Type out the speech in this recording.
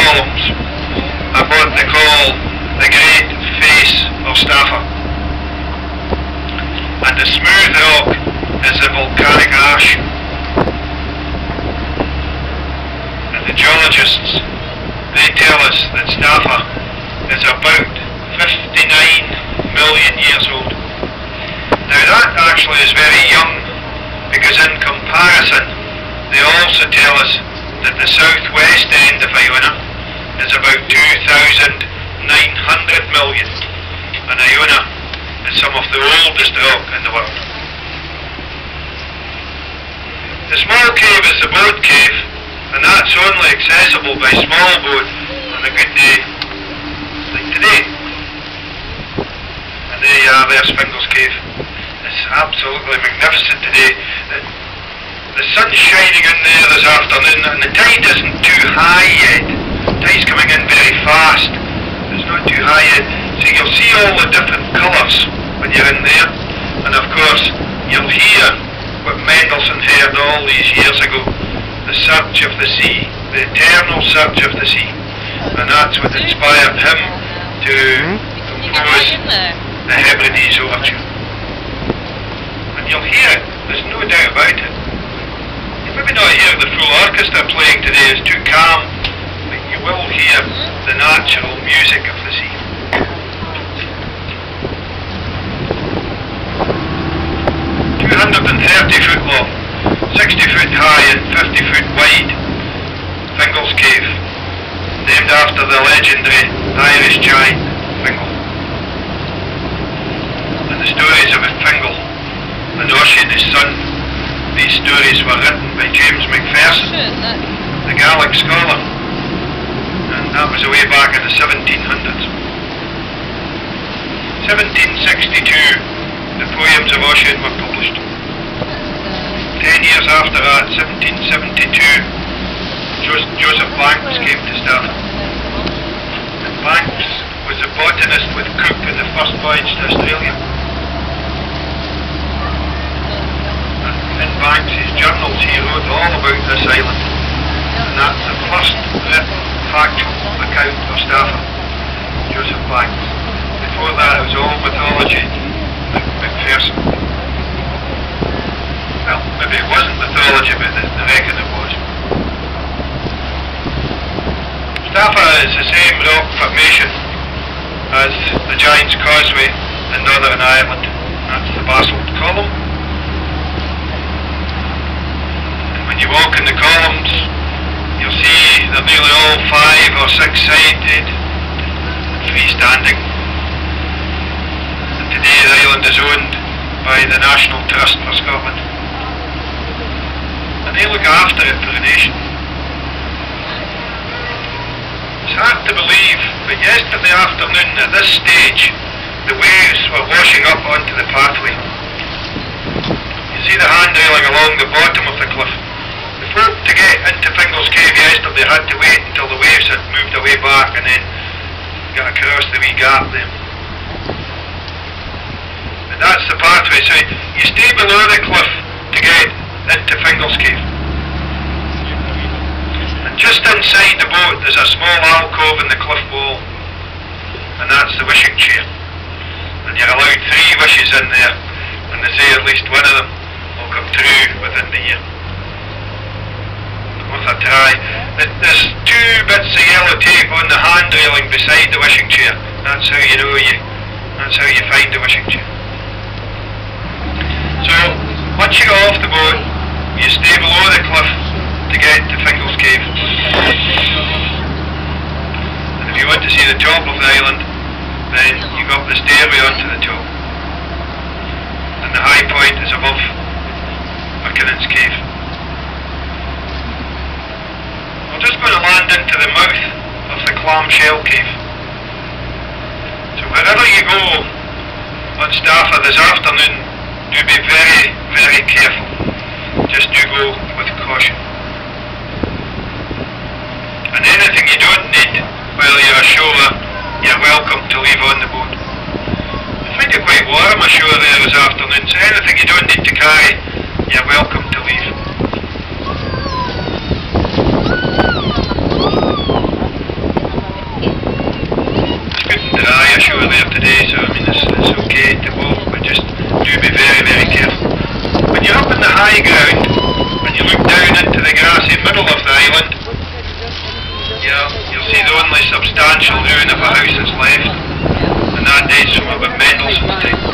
columns of what they call the Great Face of Staffa. And the smooth rock is the volcanic ash. And the geologists, they tell us that Staffa is about 59 million years old. Now that actually is very young, because in comparison they also tell us that the southwest end of Iona is about 2,900 million, and Iona is some of the oldest rock in the world. The small cave is the boat cave, and that's only accessible by small boat on a good day, like today. And there you are, there's Fingal's Cave. It's absolutely magnificent today. The sun's shining in there this afternoon, and the tide isn't too high yet. The tide's coming in very fast. It's not too high yet. So you'll see all the different colours when you're in there. And of course, you'll hear what Mendelssohn heard all these years ago. The search of the sea. The eternal search of the sea. And that's what inspired him to compose the Hebrides Overture. And you'll hear it. There's no doubt about it. Maybe not hear the full orchestra playing today, it's too calm, but you will hear the natural music of the sea. ...230 foot long, 60 foot high and 50 foot wide, Fingal's Cave, named after the legendary Irish giant Fingal. And the stories of Fingal and Oisin, his son, these stories were written by James Macpherson, the Gaelic scholar, and that was way back in the 1700s. 1762, the poems of Oisin were published. 10 years after that, 1772, Joseph Banks came to Staffa. And Banks was a botanist with Cook in the first voyage to Australia. In Banks' journals he wrote all about this island, and that's the first written factual account of Staffa, Joseph Banks. Before that it was all mythology, Macpherson. Well, maybe it wasn't mythology, but they reckon it was. Staffa is the same rock formation as the Giant's Causeway in Northern Ireland. That's the basalt column. When you walk in the columns, you'll see they're nearly all 5 or 6 sided and freestanding. And today the island is owned by the National Trust for Scotland. And they look after it for the nation. It's hard to believe, but yesterday afternoon at this stage, the waves were washing up onto the pathway. You see the handrailing along the bottom of the cliff. Folk to get into Fingal's Cave yesterday had to wait until the waves had moved away back and then get across the wee gap there. But that's the pathway, so you stay below the cliff to get into Fingal's Cave. And just inside the boat there's a small alcove in the cliff wall, and that's the wishing chair. And you're allowed 3 wishes in there, and they say at least one of them will come true within the year. With a try. There's 2 bits of yellow tape on the hand railing beside the wishing chair. That's how you know that's how you find the wishing chair. So once you get off the boat, you stay below the cliff to get to Fingal's Cave. And if you want to see the top of the island, then you go up the stairway onto the top. And the high point is above Mackinnon's Cave. We're just going to land into the mouth of the clamshell cave. So wherever you go on Staffa this afternoon, do be very, very careful. Just do go with caution. And anything you don't need while you're ashore, you're welcome to leave on the boat. I find it quite warm ashore there this afternoon, so anything you don't need to carry, you're welcome to leave. see the only substantial ruin of a house that's left, and that dates from about Mendelssohn's time.